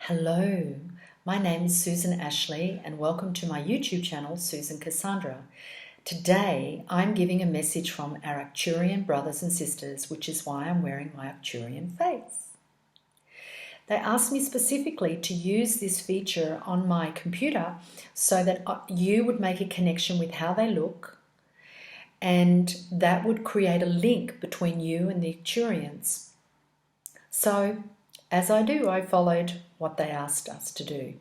Hello, my name is Susan Ashley and welcome to my YouTube channel, Susan Kassandra. Today I'm giving a message from our Acturian brothers and sisters, which is why I'm wearing my Acturian face. They asked me specifically to use this feature on my computer so that you would make a connection with how they look, and that would create a link between you and the Acturians. So, as I do, I followed what they asked us to do.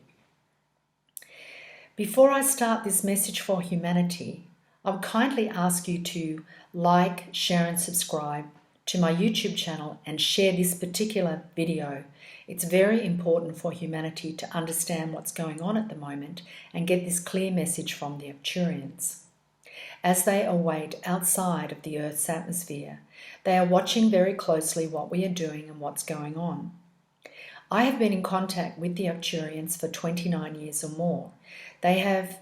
Before I start this message for humanity, I would kindly ask you to like, share and subscribe to my YouTube channel and share this particular video. It's very important for humanity to understand what's going on at the moment and get this clear message from the Acturians. As they await outside of the Earth's atmosphere, they are watching very closely what we are doing and what's going on. I have been in contact with the Arcturians for 29 years or more. They have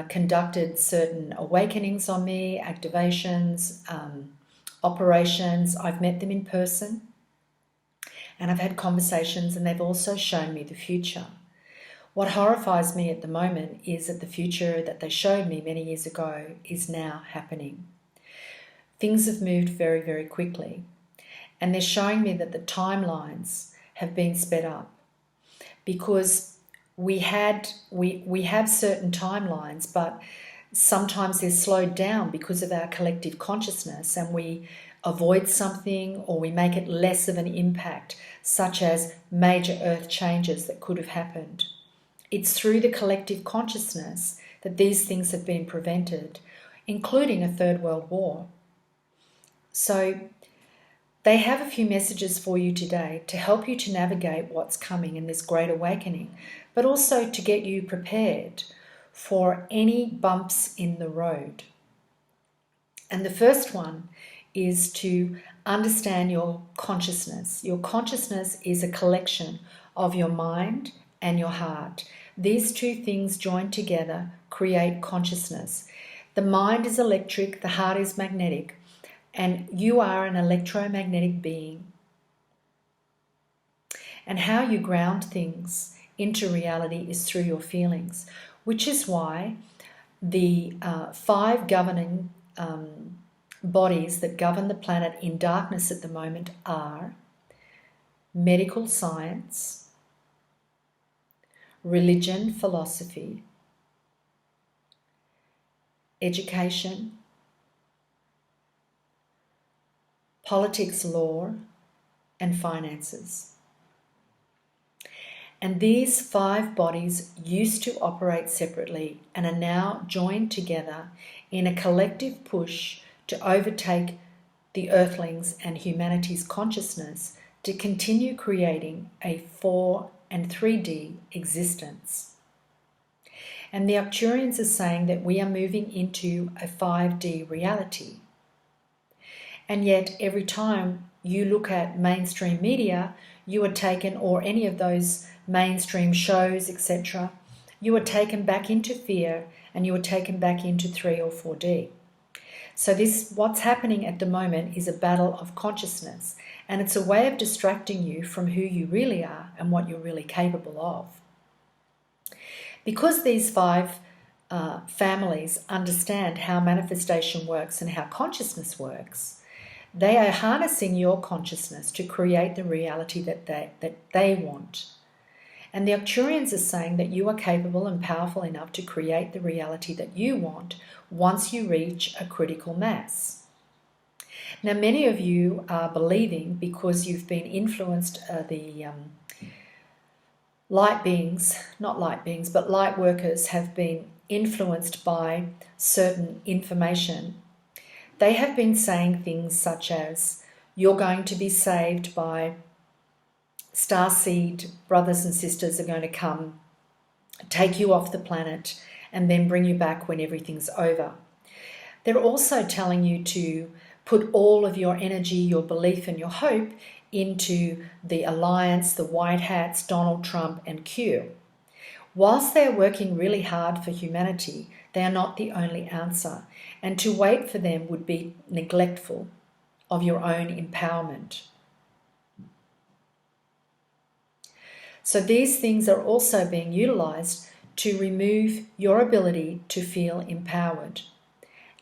conducted certain awakenings on me, activations, operations. I've met them in person and I've had conversations, and they've also shown me the future. What horrifies me at the moment is that the future that they showed me many years ago is now happening. Things have moved very, very quickly, and they're showing me that the timelines have been sped up because we have certain timelines, but sometimes they're slowed down because of our collective consciousness, and we avoid something or we make it less of an impact, such as major earth changes that could have happened. It's through the collective consciousness that these things have been prevented, including a Third World War. So they have a few messages for you today to help you to navigate what's coming in this great awakening, but also to get you prepared for any bumps in the road. And the first one is to understand your consciousness. Your consciousness is a collection of your mind and your heart. These two things joined together create consciousness. The mind is electric, the heart is magnetic, and you are an electromagnetic being. And how you ground things into reality is through your feelings, which is why the 5 governing bodies that govern the planet in darkness at the moment are medical science, religion, philosophy, education, politics, law, and finances. And these 5 bodies used to operate separately and are now joined together in a collective push to overtake the Earthlings and humanity's consciousness to continue creating a 4 and 3D existence. And the Acturians are saying that we are moving into a 5D reality. And yet every time you look at mainstream media, you are taken, or any of those mainstream shows, etc., you are taken back into fear and you are taken back into 3 or 4D. So what's happening at the moment is a battle of consciousness, and it's a way of distracting you from who you really are and what you're really capable of. Because these 5 families understand how manifestation works and how consciousness works, they are harnessing your consciousness to create the reality that they want. And the Acturians are saying that you are capable and powerful enough to create the reality that you want once you reach a critical mass. Now, many of you are believing because you've been influenced, the light beings, not light beings, but light workers have been influenced by certain information. They have been saying things such as, you're going to be saved by starseed brothers and sisters are going to come, take you off the planet, and then bring you back when everything's over. They're also telling you to put all of your energy, your belief and your hope into the Alliance, the White Hats, Donald Trump and Q. Whilst they are working really hard for humanity, they are not the only answer, and to wait for them would be neglectful of your own empowerment. So these things are also being utilized to remove your ability to feel empowered.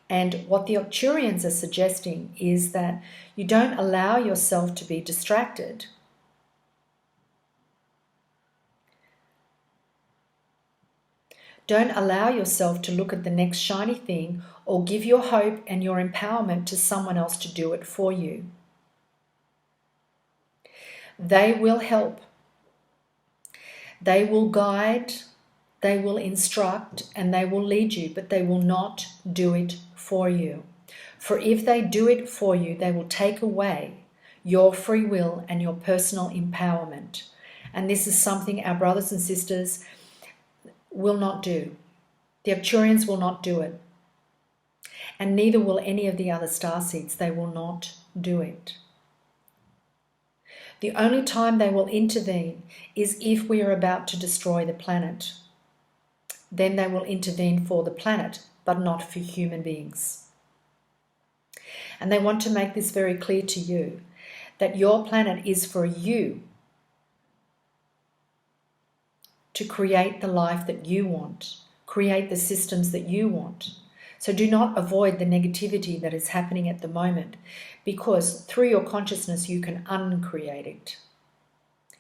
And what the Arcturians are suggesting is that you don't allow yourself to be distracted. Don't allow yourself to look at the next shiny thing or give your hope and your empowerment to someone else to do it for you. They will help. They will guide, they will instruct, and they will lead you, but they will not do it for you. For if they do it for you, they will take away your free will and your personal empowerment. And this is something our brothers and sisters will not do. The Acturians will not do it. And neither will any of the other starseeds. They will not do it. The only time they will intervene is if we are about to destroy the planet. Then they will intervene for the planet, but not for human beings. And they want to make this very clear to you, that your planet is for you to create the life that you want, create the systems that you want. So do not avoid the negativity that is happening at the moment, because through your consciousness you can uncreate it.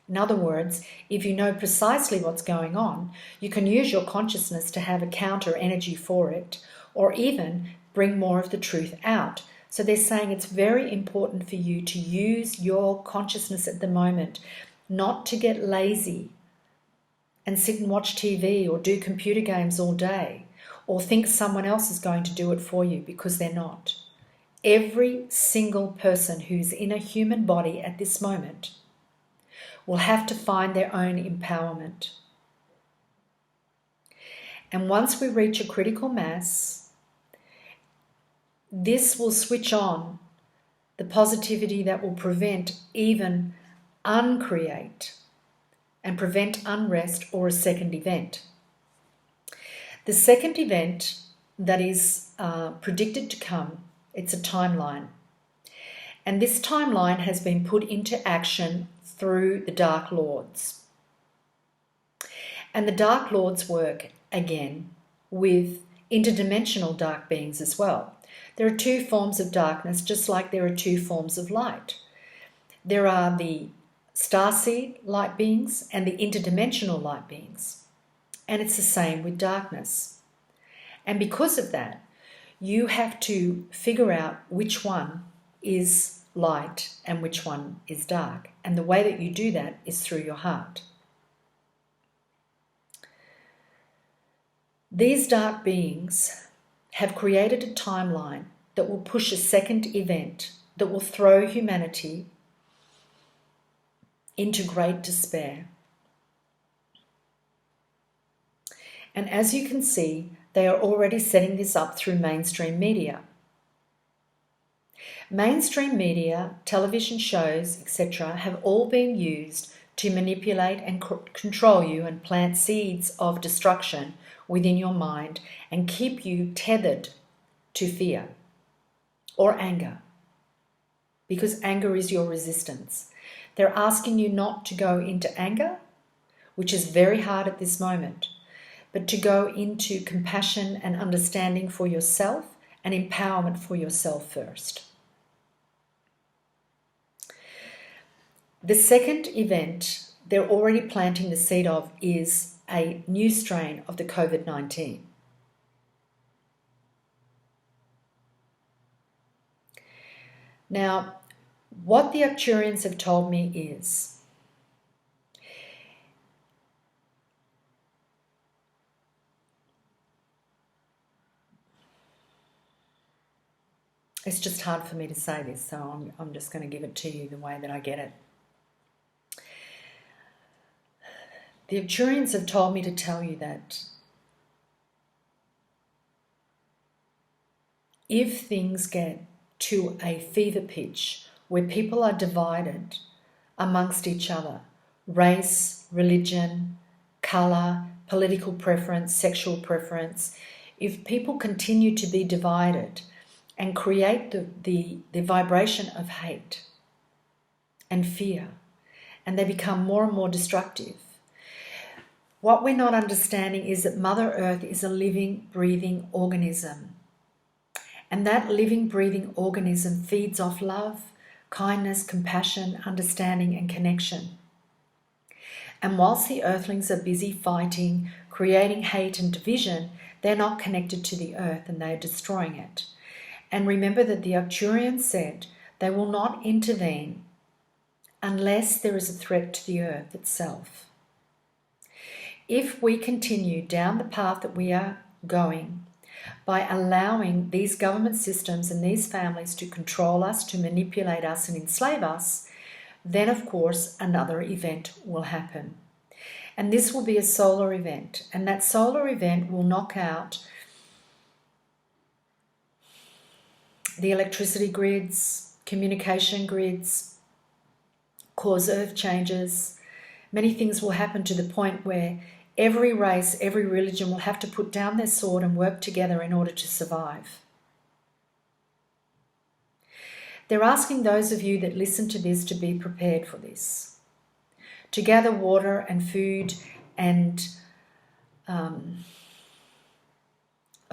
In other words, if you know precisely what's going on, you can use your consciousness to have a counter energy for it, or even bring more of the truth out. So they're saying it's very important for you to use your consciousness at the moment, not to get lazy and sit and watch TV or do computer games all day, or think someone else is going to do it for you, because they're not. Every single person who's in a human body at this moment will have to find their own empowerment. And once we reach a critical mass, this will switch on the positivity that will prevent even uncreate and prevent unrest or a second event. The second event that is predicted to come, it's a timeline. And this timeline has been put into action through the Dark Lords. And the Dark Lords work, again, with interdimensional dark beings as well. There are two forms of darkness, just like there are two forms of light. There are the starseed light beings and the interdimensional light beings. And it's the same with darkness. And because of that, you have to figure out which one is light and which one is dark. And the way that you do that is through your heart. These dark beings have created a timeline that will push a second event that will throw humanity into great despair. And as you can see, they are already setting this up through mainstream media. Mainstream media, television shows, etc., have all been used to manipulate and control you and plant seeds of destruction within your mind and keep you tethered to fear or anger, because anger is your resistance. They're asking you not to go into anger, which is very hard at this moment, but to go into compassion and understanding for yourself and empowerment for yourself first. The second event they're already planting the seed of is a new strain of the COVID-19. Now, what the Acturians have told me is it's just hard for me to say this, so I'm just going to give it to you the way that I get it. The Acturians have told me to tell you that if things get to a fever pitch where people are divided amongst each other, race, religion, colour, political preference, sexual preference, if people continue to be divided and create the vibration of hate and fear, and they become more and more destructive, What we're not understanding is that Mother Earth is a living, breathing organism. And that living, breathing organism feeds off love, kindness, compassion, understanding, and connection. And whilst the earthlings are busy fighting, creating hate and division, they're not connected to the earth and they're destroying it. And remember that the Acturians said they will not intervene unless there is a threat to the earth itself. If we continue down the path that we are going, by allowing these government systems and these families to control us, to manipulate us and enslave us, then of course another event will happen. And this will be a solar event, and that solar event will knock out the electricity grids, communication grids, cause earth changes. Many things will happen to the point where every race, every religion will have to put down their sword and work together in order to survive. They're asking those of you that listen to this to be prepared for this, to gather water and food and a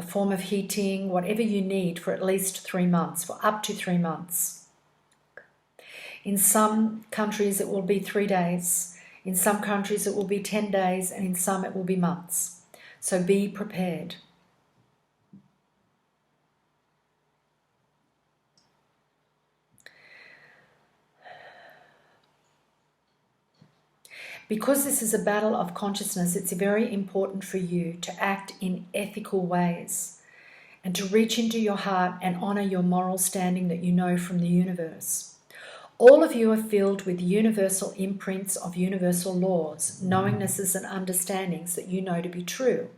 form of heating, whatever you need for at least 3 months, for up to 3 months. In some countries it will be 3 days. In some countries it will be 10 days, and in some it will be months. So be prepared. Because this is a battle of consciousness, it's very important for you to act in ethical ways and to reach into your heart and honor your moral standing that you know from the universe. All of you are filled with universal imprints of universal laws, knowingnesses and understandings that you know to be true.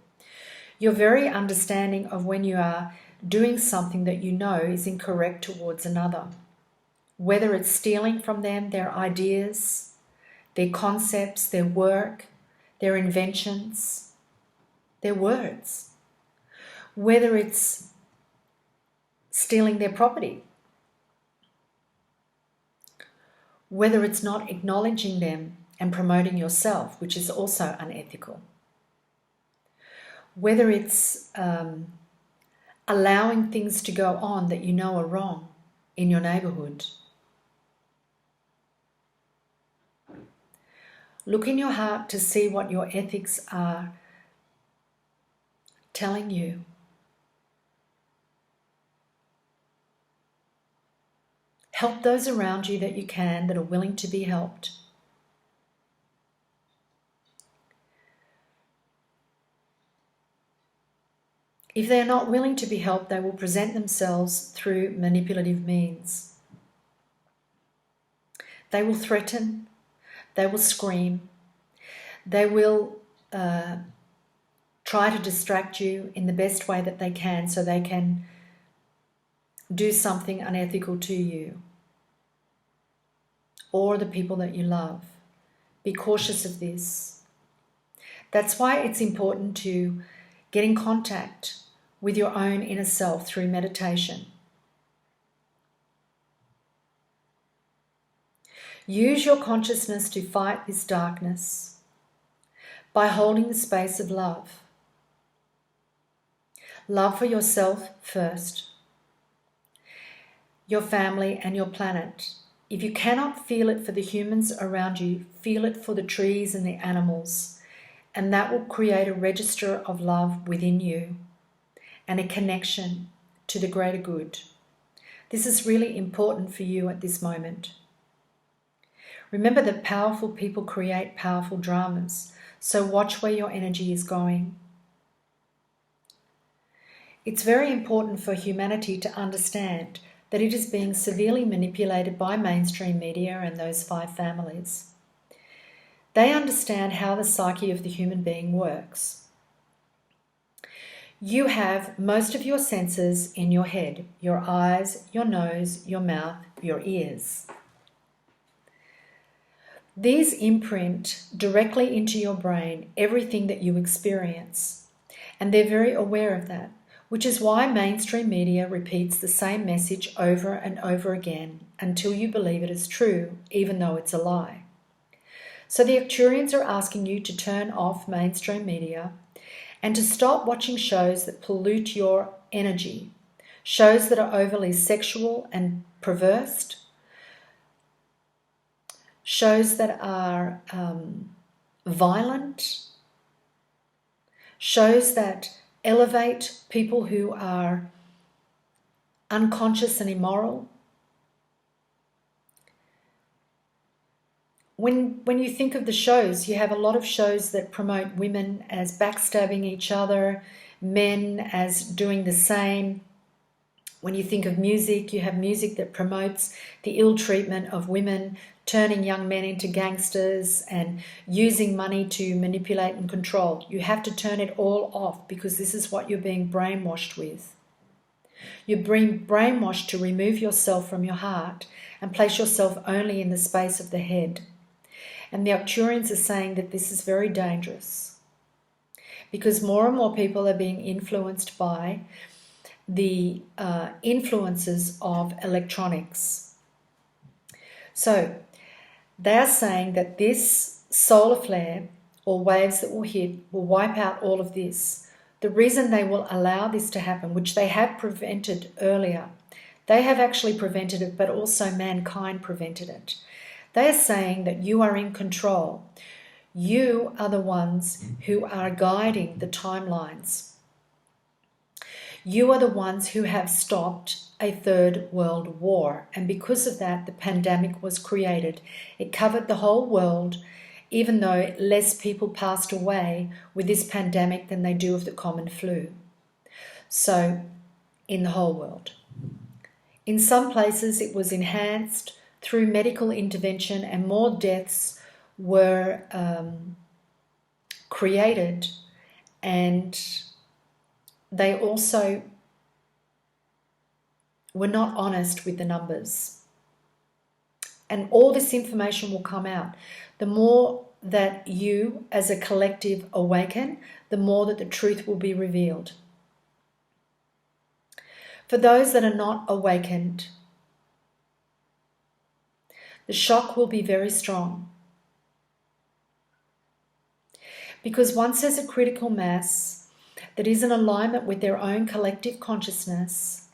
Your very understanding of when you are doing something that you know is incorrect towards another, whether it's stealing from them their ideas, their concepts, their work, their inventions, their words, whether it's stealing their property, whether it's not acknowledging them and promoting yourself, which is also unethical, whether it's allowing things to go on that you know are wrong in your neighborhood. Look in your heart to see what your ethics are telling you. Help those around you that you can, that are willing to be helped. If they are not willing to be helped, they will present themselves through manipulative means. They will threaten. They will scream. They will try to distract you in the best way that they can so they can do something unethical to you or the people that you love. Be cautious of this. That's why it's important to get in contact with your own inner self through meditation. Use your consciousness to fight this darkness by holding the space of love. Love for yourself first, your family and your planet. If you cannot feel it for the humans around you, feel it for the trees and the animals, and that will create a register of love within you and a connection to the greater good. This is really important for you at this moment. Remember that powerful people create powerful dramas, so watch where your energy is going. It's very important for humanity to understand that it is being severely manipulated by mainstream media and those 5 families. They understand how the psyche of the human being works. You have most of your senses in your head, your eyes, your nose, your mouth, your ears. These imprint directly into your brain everything that you experience, and they're very aware of that, which is why mainstream media repeats the same message over and over again until you believe it is true, even though it's a lie. So the Acturians are asking you to turn off mainstream media and to stop watching shows that pollute your energy, shows that are overly sexual and perverse, shows that are violent, shows that elevate people who are unconscious and immoral. When you think of the shows, you have a lot of shows that promote women as backstabbing each other, men as doing the same. When you think of music, you have music that promotes the ill treatment of women, turning young men into gangsters and using money to manipulate and control. You have to turn it all off because this is what you're being brainwashed with. You're being brainwashed to remove yourself from your heart and place yourself only in the space of the head. And the Arcturians are saying that this is very dangerous because more and more people are being influenced by the influences of electronics. So they are saying that this solar flare or waves that will hit will wipe out all of this. The reason they will allow this to happen, which they have prevented earlier, they have actually prevented it, but also mankind prevented it. They are saying that you are in control. You are the ones who are guiding the timelines. You are the ones who have stopped a third world war. And because of that, the pandemic was created. It covered the whole world, even though less people passed away with this pandemic than they do of the common flu. So, in the whole world. In some places, it was enhanced through medical intervention and more deaths were created, and they also were not honest with the numbers. And all this information will come out. The more that you as a collective awaken, the more that the truth will be revealed. For those that are not awakened, the shock will be very strong. Because once there's a critical mass that is in alignment with their own collective consciousness,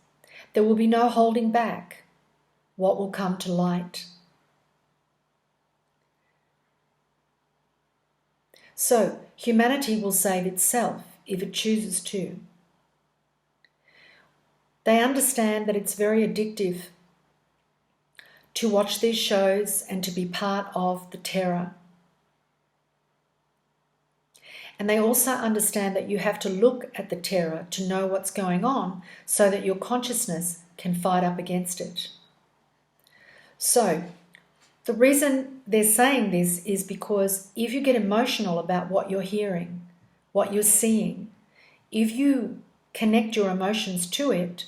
there will be no holding back what will come to light. So, humanity will save itself if it chooses to. They understand that it's very addictive to watch these shows and to be part of the terror. And they also understand that you have to look at the terror to know what's going on so that your consciousness can fight up against it. So, the reason they're saying this is because if you get emotional about what you're hearing, what you're seeing, if you connect your emotions to it,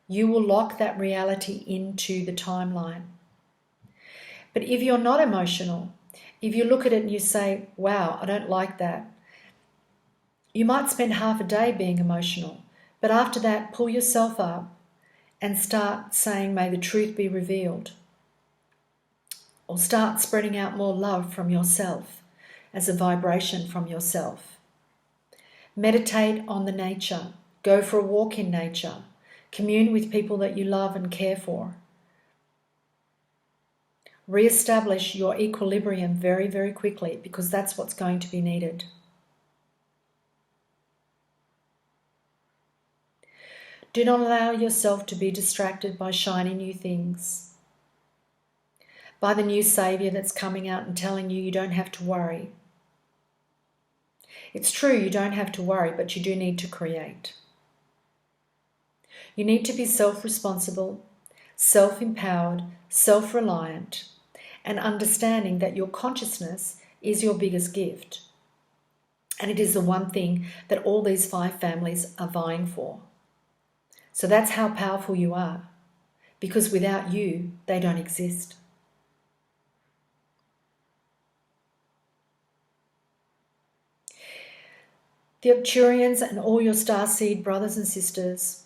you will lock that reality into the timeline. But if you're not emotional, if you look at it and you say, wow, I don't like that, you might spend half a day being emotional, but after that, pull yourself up and start saying, may the truth be revealed. Or start spreading out more love from yourself as a vibration from yourself. Meditate on the nature. Go for a walk in nature. Commune with people that you love and care for. Re-establish your equilibrium very, very quickly because that's what's going to be needed. Do not allow yourself to be distracted by shiny new things, by the new saviour that's coming out and telling you don't have to worry. It's true you don't have to worry, but you do need to create. You need to be self-responsible, self-empowered, self-reliant, and understanding that your consciousness is your biggest gift. And it is the one thing that all these 5 families are vying for. So that's how powerful you are, because without you, they don't exist. The Acturians and all your starseed brothers and sisters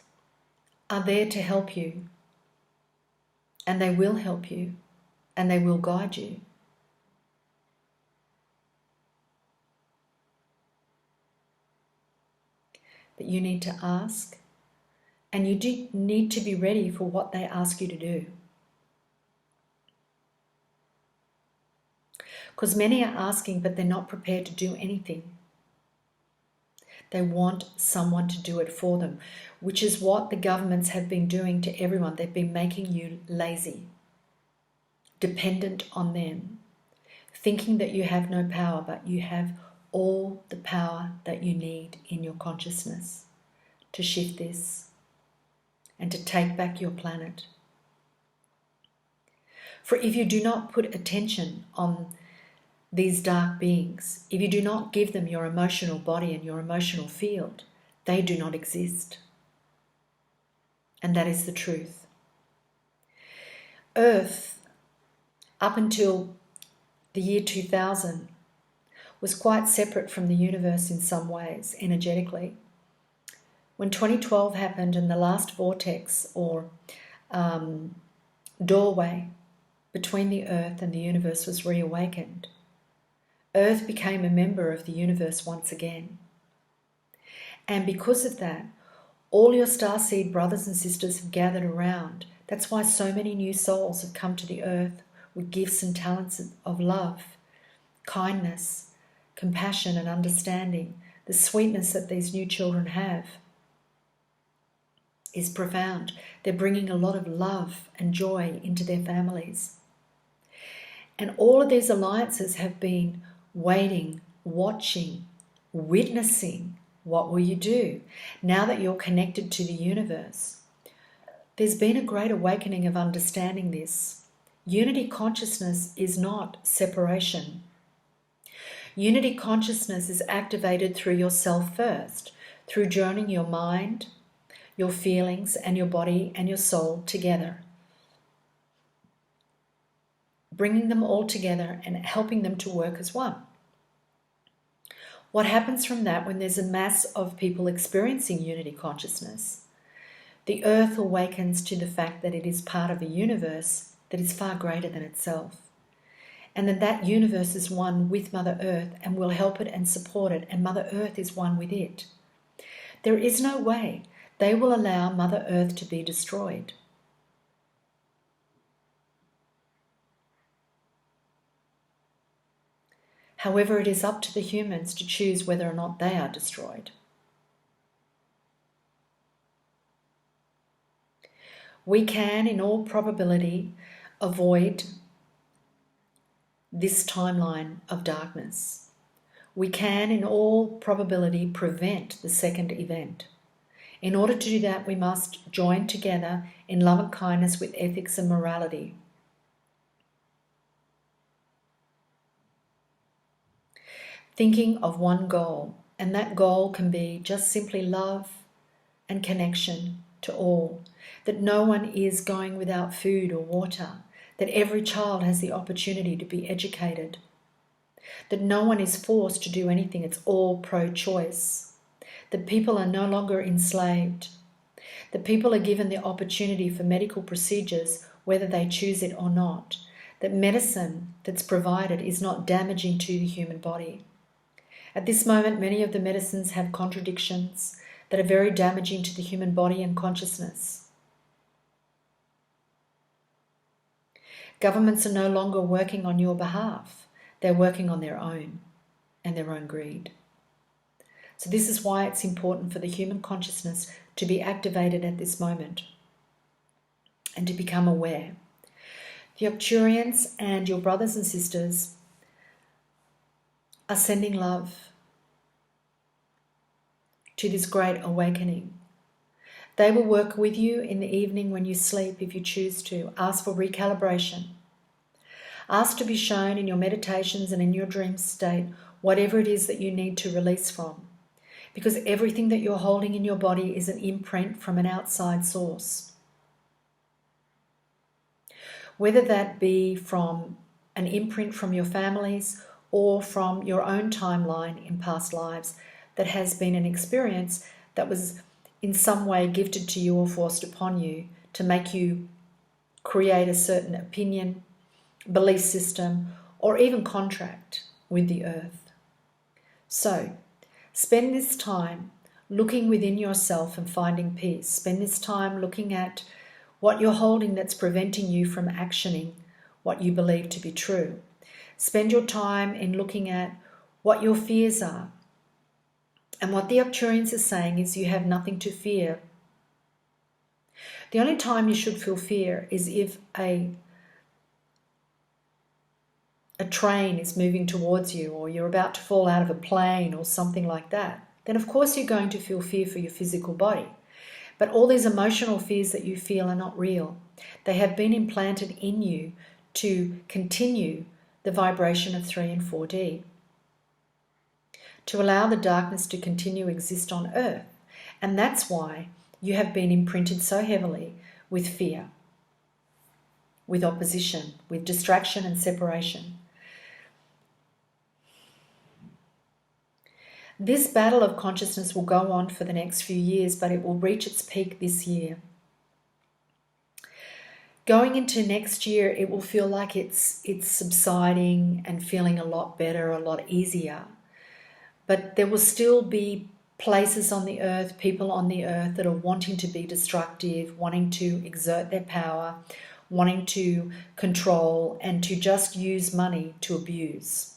are there to help you, and they will help you, and they will guide you. that you need to ask, and you do need to be ready for what they ask you to do. Because many are asking, but they're not prepared to do anything. They want someone to do it for them, which is what the governments have been doing to everyone. They've been making you lazy, dependent on them, thinking that you have no power, but you have all the power that you need in your consciousness to shift this and to take back your planet. For if you do not put attention on these dark beings, if you do not give them your emotional body and your emotional field, they do not exist. And that is the truth. Earth, up until the year 2000, was quite separate from the universe in some ways, energetically. When 2012 happened and the last vortex or doorway between the Earth and the universe was reawakened, Earth became a member of the universe once again. And because of that, all your starseed brothers and sisters have gathered around. That's why so many new souls have come to the Earth with gifts and talents of love, kindness, compassion and understanding. The sweetness that these new children have is profound. They're bringing a lot of love and joy into their families. And all of these alliances have been waiting, watching, witnessing. What will you do? Now that you're connected to the universe, there's been a great awakening of understanding this. Unity consciousness is not separation. Unity consciousness is activated through yourself first, through joining your mind, your feelings, and your body and your soul together. Bringing them all together and helping them to work as one. What happens from that when there's a mass of people experiencing unity consciousness? The Earth awakens to the fact that it is part of a universe that is far greater than itself. And that universe is one with Mother Earth and will help it and support it, and Mother Earth is one with it. There is no way they will allow Mother Earth to be destroyed. However, it is up to the humans to choose whether or not they are destroyed. We can, in all probability, avoid this timeline of darkness. We can, in all probability, prevent the second event. In order to do that, we must join together in love and kindness with ethics and morality. Thinking of one goal, and that goal can be just simply love and connection to all, that no one is going without food or water, that every child has the opportunity to be educated, that no one is forced to do anything, it's all pro-choice, that people are no longer enslaved, that people are given the opportunity for medical procedures whether they choose it or not, that medicine that's provided is not damaging to the human body. At this moment, many of the medicines have contradictions that are very damaging to the human body and consciousness. Governments are no longer working on your behalf. They're working on their own and their own greed. So this is why it's important for the human consciousness to be activated at this moment and to become aware. The Acturians and your brothers and sisters are sending love to this great awakening. They will work with you in the evening when you sleep if you choose to. Ask for recalibration. Ask to be shown in your meditations and in your dream state whatever it is that you need to release from. Because everything that you're holding in your body is an imprint from an outside source. Whether that be from an imprint from your families or from your own timeline in past lives that has been an experience that was in some way gifted to you or forced upon you to make you create a certain opinion, belief system, or even contract with the Earth. So, spend this time looking within yourself and finding peace. Spend this time looking at what you're holding that's preventing you from actioning what you believe to be true. Spend your time in looking at what your fears are. And what the Arcturians are saying is you have nothing to fear. The only time you should feel fear is if a train is moving towards you, or you're about to fall out of a plane or something like that. Then of course you're going to feel fear for your physical body. But all these emotional fears that you feel are not real. They have been implanted in you to continue the vibration of 3 and 4D, to allow the darkness to continue to exist on Earth. And that's why you have been imprinted so heavily with fear, with opposition, with distraction and separation. This battle of consciousness will go on for the next few years, but it will reach its peak this year. Going into next year, it will feel like it's subsiding and feeling a lot better, a lot easier. But there will still be places on the earth, people on the earth that are wanting to be destructive, wanting to exert their power, wanting to control, and to just use money to abuse.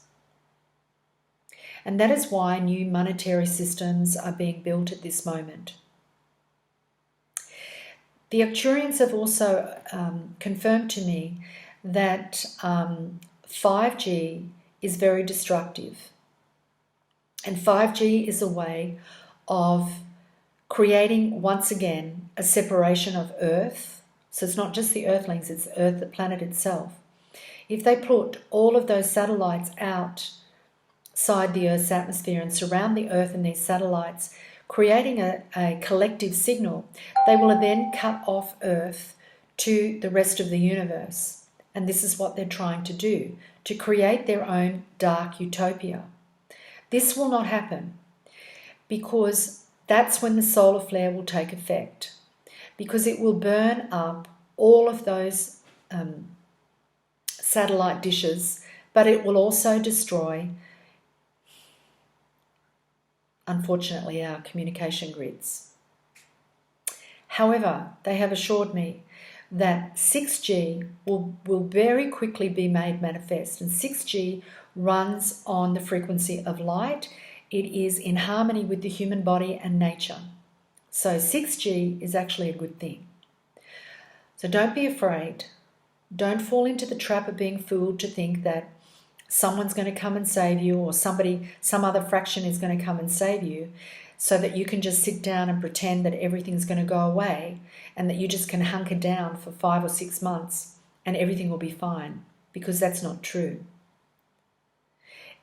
And that is why new monetary systems are being built at this moment. The Acturians have also confirmed to me that 5G is very destructive. And 5G is a way of creating, once again, a separation of Earth. So it's not just the Earthlings, it's Earth, the planet itself. If they put all of those satellites outside the Earth's atmosphere and surround the Earth and these satellites, creating a collective signal, they will then cut off Earth to the rest of the universe. And this is what they're trying to do, to create their own dark utopia. This will not happen because that's when the solar flare will take effect, because it will burn up all of those satellite dishes, but it will also destroy, unfortunately, our communication grids. However, they have assured me that 6G will very quickly be made manifest, and 6G runs on the frequency of light. It is in harmony with the human body and nature. So 6G is actually a good thing. So don't be afraid. Don't fall into the trap of being fooled to think that someone's going to come and save you, or some other fraction is going to come and save you, so that you can just sit down and pretend that everything's going to go away and that you just can hunker down for 5 or 6 months and everything will be fine, because that's not true.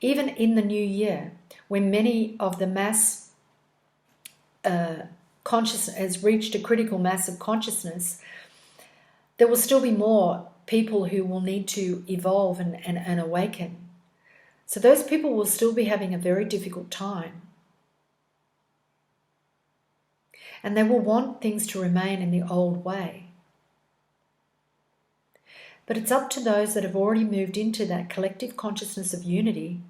Even in the new year, when many of the mass consciousness has reached a critical mass of consciousness, there will still be more people who will need to evolve and awaken. So those people will still be having a very difficult time. And they will want things to remain in the old way. But it's up to those that have already moved into that collective consciousness of unity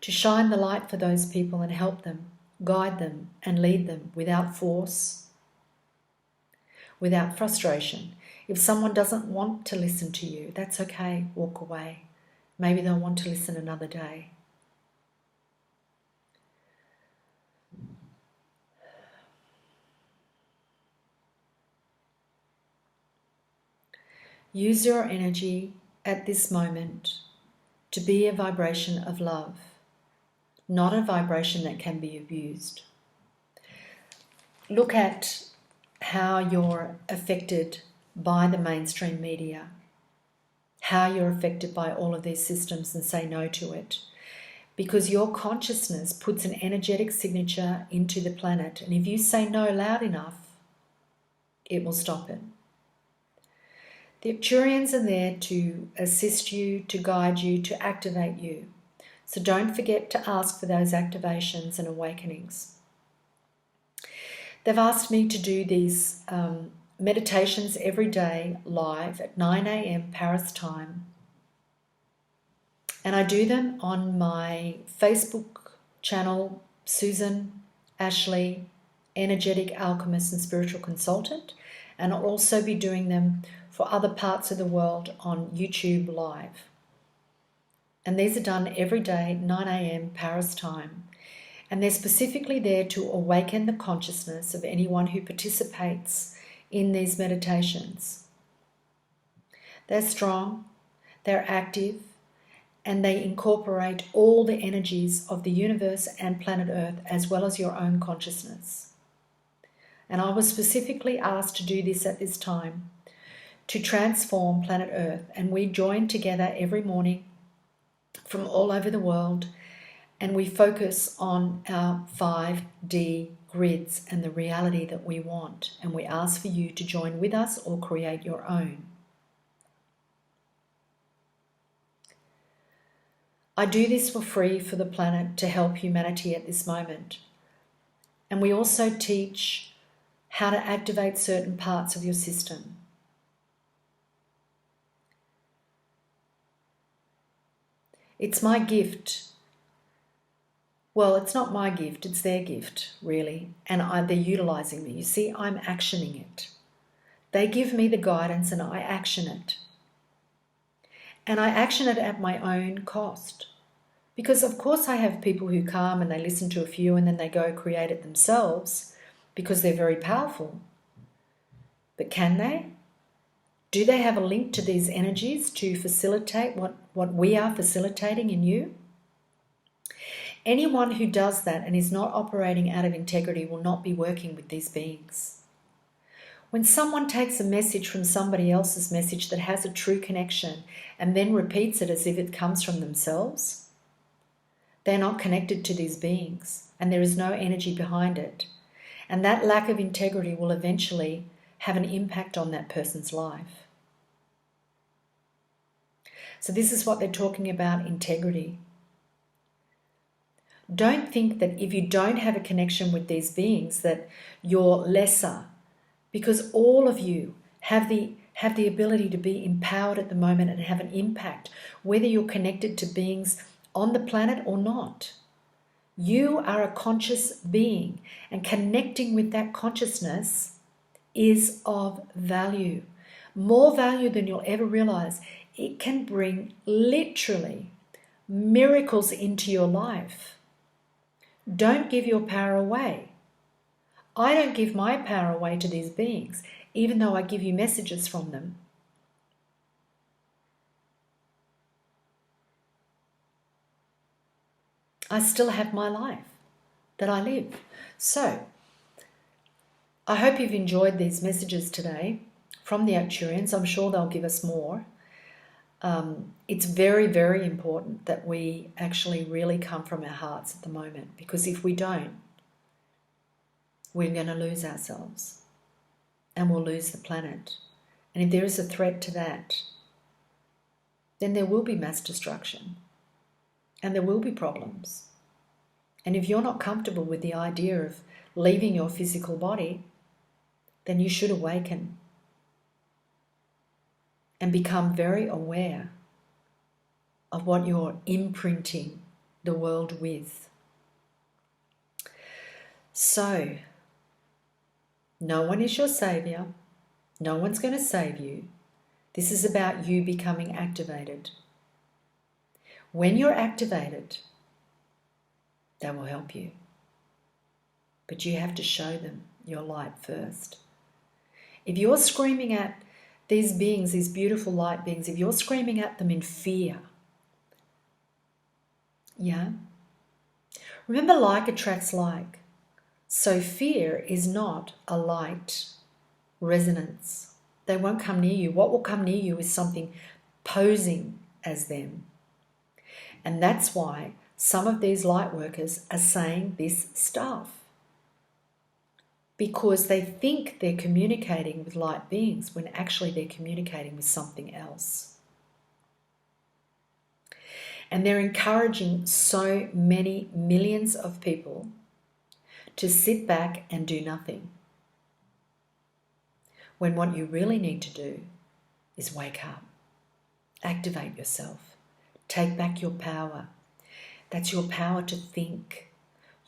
to shine the light for those people and help them, guide them and lead them without force, without frustration. If someone doesn't want to listen to you, that's okay, walk away. Maybe they'll want to listen another day. Use your energy at this moment to be a vibration of love, not a vibration that can be abused. Look at how you're affected by the mainstream media, how you're affected by all of these systems, and say no to it. Because your consciousness puts an energetic signature into the planet, and if you say no loud enough, it will stop it. The Acturians are there to assist you, to guide you, to activate you. So don't forget to ask for those activations and awakenings. They've asked me to do these meditations every day live at 9 a.m. Paris time. And I do them on my Facebook channel, Susan Ashley, energetic alchemist and spiritual consultant, and I'll also be doing them for other parts of the world on YouTube Live. And these are done every day, 9 a.m. Paris time. And they're specifically there to awaken the consciousness of anyone who participates in these meditations. They're strong, they're active, and they incorporate all the energies of the universe and planet Earth, as well as your own consciousness. And I was specifically asked to do this at this time to transform planet Earth. And we join together every morning from all over the world, and we focus on our 5D grids and the reality that we want. And we ask for you to join with us or create your own. I do this for free for the planet to help humanity at this moment. And we also teach how to activate certain parts of your system. It's my gift. Well, it's not my gift, it's their gift, really. And they're utilizing me. You see, I'm actioning it. They give me the guidance and I action it. And I action it at my own cost. Because of course I have people who come and they listen to a few and then they go create it themselves because they're very powerful. But can they? Do they have a link to these energies to facilitate what we are facilitating in you? Anyone who does that and is not operating out of integrity will not be working with these beings. When someone takes a message from somebody else's message that has a true connection and then repeats it as if it comes from themselves, they're not connected to these beings and there is no energy behind it. And that lack of integrity will eventually have an impact on that person's life. So this is what they're talking about, integrity. Don't think that if you don't have a connection with these beings that you're lesser, because all of you have the ability to be empowered at the moment and have an impact, whether you're connected to beings on the planet or not. You are a conscious being, and connecting with that consciousness is of value. More value than you'll ever realize. It can bring literally miracles into your life. Don't give your power away. I don't give my power away to these beings, even though I give you messages from them. I still have my life that I live. So, I hope you've enjoyed these messages today from the Acturians. I'm sure they'll give us more. It's very, very important that we actually really come from our hearts at the moment, because if we don't, we're going to lose ourselves and we'll lose the planet. And if there is a threat to that, then there will be mass destruction and there will be problems. And if you're not comfortable with the idea of leaving your physical body, then you should awaken and become very aware of what you're imprinting the world with. So, no one is your savior. No one's going to save you. This is about you becoming activated. When you're activated, they will help you. But you have to show them your light first. If you're screaming at these beings, these beautiful light beings, if you're screaming at them in fear, remember, like attracts like. So fear is not a light resonance. They won't come near you. What will come near you is something posing as them. And that's why some of these light workers are saying this stuff, because they think they're communicating with light beings when actually they're communicating with something else. And they're encouraging so many millions of people to sit back and do nothing, when what you really need to do is wake up, activate yourself, take back your power. That's your power to think,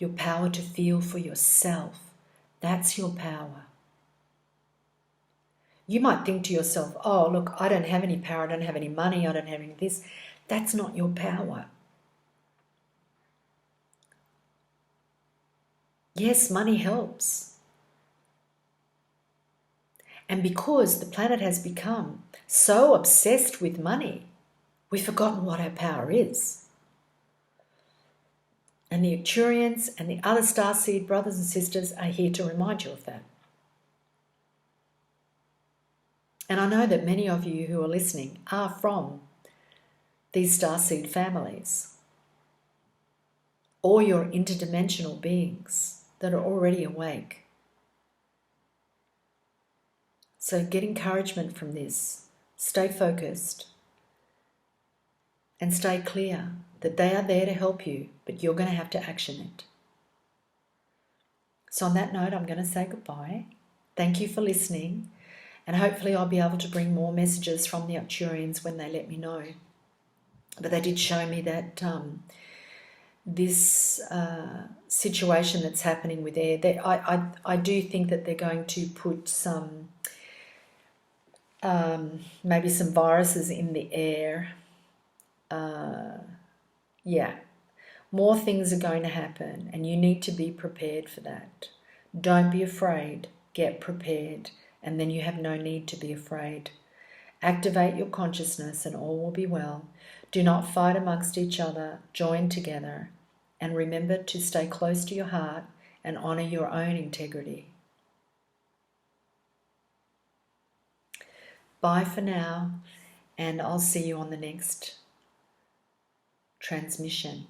your power to feel for yourself. That's your power. You might think to yourself, oh, look, I don't have any power, I don't have any money, I don't have any this. That's not your power. Yes, money helps. And because the planet has become so obsessed with money, we've forgotten what our power is. And the Acturians and the other starseed brothers and sisters are here to remind you of that. And I know that many of you who are listening are from these starseed families, or you're interdimensional beings that are already awake. So get encouragement from this. Stay focused and stay clear that they are there to help you, but you're going to have to action it. So on that note, I'm going to say goodbye. Thank you for listening, and hopefully I'll be able to bring more messages from the Acturians when they let me know. But they did show me that this situation that's happening with air, I do think that they're going to put some, maybe some viruses in the air. Yeah, more things are going to happen, and you need to be prepared for that. Don't be afraid, get prepared, and then you have no need to be afraid. Activate your consciousness and all will be well. Do not fight amongst each other, join together, and remember to stay close to your heart and honor your own integrity. Bye for now, and I'll see you on the next transmission.